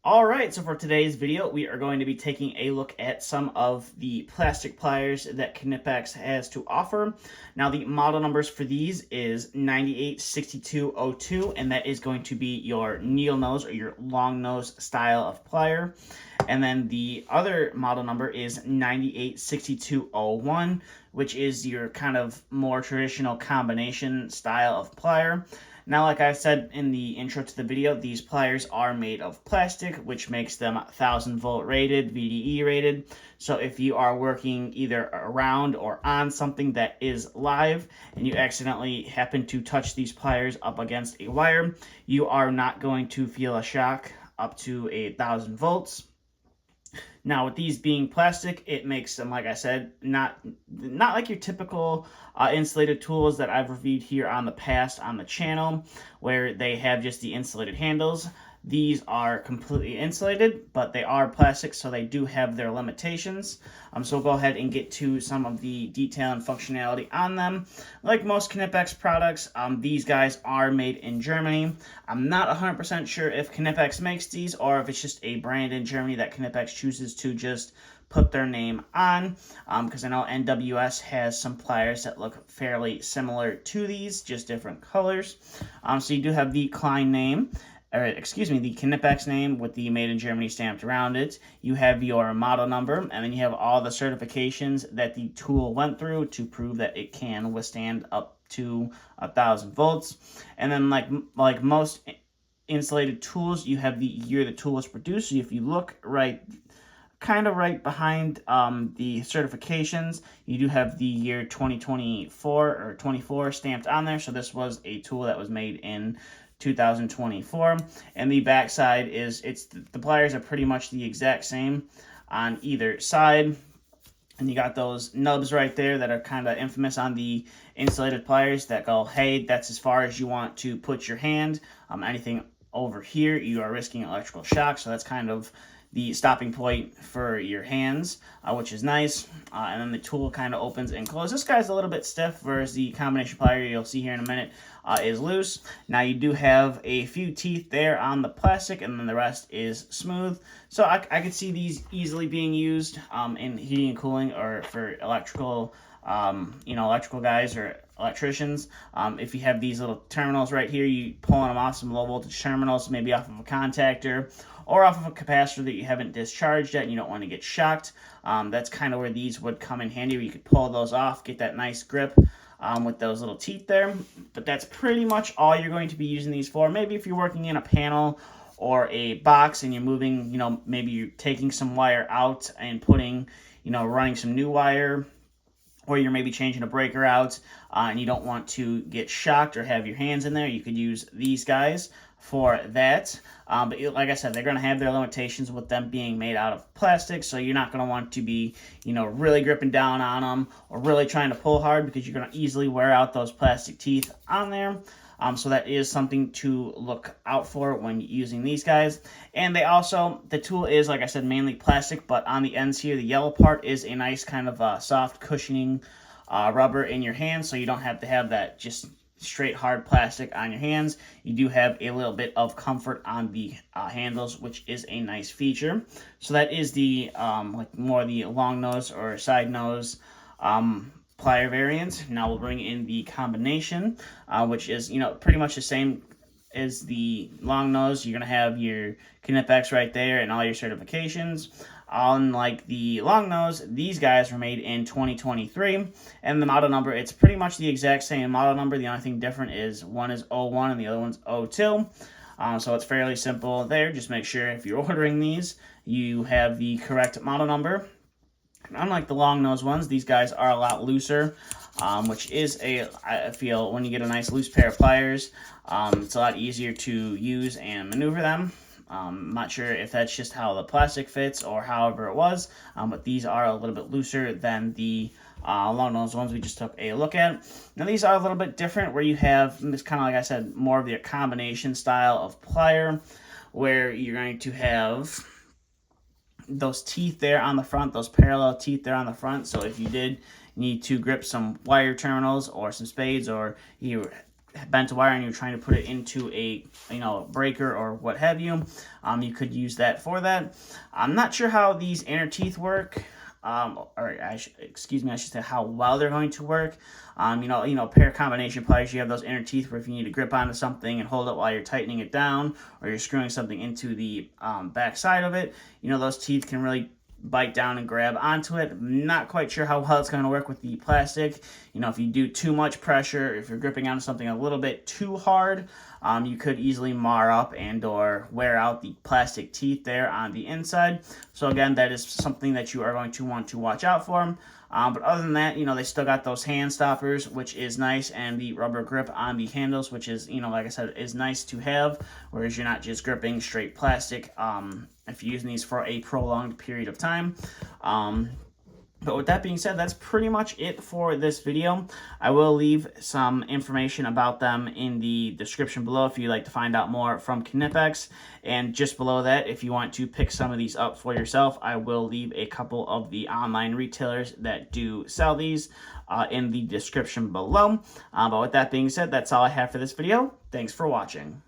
All right, so for today's video, we are going to be taking a look at some of the plastic pliers that Knipex has to offer. Now, the model numbers for these is 986202, and that is going to be your needle nose or your long nose style of plier. And then the other model number is 986201, which is your kind of more traditional combination style of plier. Now, like I said in the intro to the video, these pliers are made of plastic, which makes them 1000-volt rated, VDE rated. So if you are working either around or on something that is live and you accidentally happen to touch these pliers up against a wire, you are not going to feel a shock up to 1000 volts. Now, with these being plastic, it makes them, like I said, not like your typical insulated tools that I've reviewed here on the past on the channel, where they have just the insulated handles. These are completely insulated, but they are plastic, so they do have their limitations. So we'll go ahead and get to some of the detail and functionality on them. Like most Knipex products, these guys are made in Germany. I'm not 100% sure if Knipex makes these or if it's just a brand in Germany that Knipex chooses to just put their name on, because I know NWS has some pliers that look fairly similar to these, just different colors. So you do have the Klein name, or excuse me, the Knipex name with the Made in Germany stamped around it. You have your model number, and then you have all the certifications that the tool went through to prove that it can withstand up to 1000 volts. And then like most insulated tools, you have the year the tool was produced. So if you look kind of right behind the certifications, you do have the year 2024 or 24 stamped on there. So this was a tool that was made in 2024, and the back side is the pliers are pretty much the exact same on either side. And you got those nubs right there that are kind of infamous on the insulated pliers that go, hey, that's as far as you want to put your hand. Anything over here, you are risking electrical shock, so that's kind of the stopping point for your hands, which is nice. And then the tool kind of opens and closes. This guy's a little bit stiff, whereas the combination plier you'll see here in a minute is loose. Now you do have a few teeth there on the plastic, and then the rest is smooth. So I could see these easily being used in heating and cooling or for electrical, electrical guys or electricians. If you have these little terminals right here, you pulling them off some low voltage terminals, maybe off of a contactor or off of a capacitor that you haven't discharged yet and you don't want to get shocked. That's kind of where these would come in handy, where you could pull those off, get that nice grip with those little teeth there. But that's pretty much all you're going to be using these for. Maybe if you're working in a panel or a box and you're moving, maybe you're taking some wire out and putting, running some new wire, or you're maybe changing a breaker out and you don't want to get shocked or have your hands in there, you could use these guys for that. But like I said, they're going to have their limitations with them being made out of plastic, so you're not going to want to be, really gripping down on them or really trying to pull hard, because you're going to easily wear out those plastic teeth on there. So that is something to look out for when using these guys. And the tool is, like I said, mainly plastic, but on the ends here, the yellow part is a nice kind of soft cushioning rubber in your hand, so you don't have to have that just straight hard plastic on your hands. You do have a little bit of comfort on the handles, which is a nice feature. So that is the more the long nose or side nose plier variant. Now we'll bring in the combination, which is pretty much the same as the long nose. You're gonna have your Knipex right there and all your certifications. Unlike the long nose, these guys were made in 2023, and the model number, it's pretty much the exact same model number. The only thing different is one is 01 and the other one's 02. So it's fairly simple there. Just make sure if you're ordering these, you have the correct model number. Unlike the long nose ones, these guys are a lot looser, which is I feel when you get a nice loose pair of pliers, it's a lot easier to use and maneuver them. I'm not sure if that's just how the plastic fits or however it was, but these are a little bit looser than the long nose ones we just took a look at. Now these are a little bit different, where you have this kind of, like I said, more of the combination style of plier, where you're going to have those teeth there on the front, those parallel teeth there on the front. So if you did need to grip some wire terminals or some spades, or you bent wire and you're trying to put it into a breaker or what have you, you could use that for that. I'm not sure how these inner teeth work. Excuse me, I should say how well they're going to work. Pair combination pliers, you have those inner teeth where if you need to grip onto something and hold it while you're tightening it down, or you're screwing something into the back side of it, those teeth can really bite down and grab onto it. Not quite sure how well it's going to work with the plastic. If you do too much pressure, if you're gripping onto something a little bit too hard, you could easily mar up and or wear out the plastic teeth there on the inside. So again, that is something that you are going to want to watch out for. But other than that, they still got those hand stoppers, which is nice, and the rubber grip on the handles, which is, like I said, is nice to have, whereas you're not just gripping straight plastic if you're using these for a prolonged period of time. But with that being said, that's pretty much it for this video. I will leave some information about them in the description below if you'd like to find out more from Knipex. And just below that, if you want to pick some of these up for yourself, I will leave a couple of the online retailers that do sell these in the description below. But with that being said, that's all I have for this video. Thanks for watching.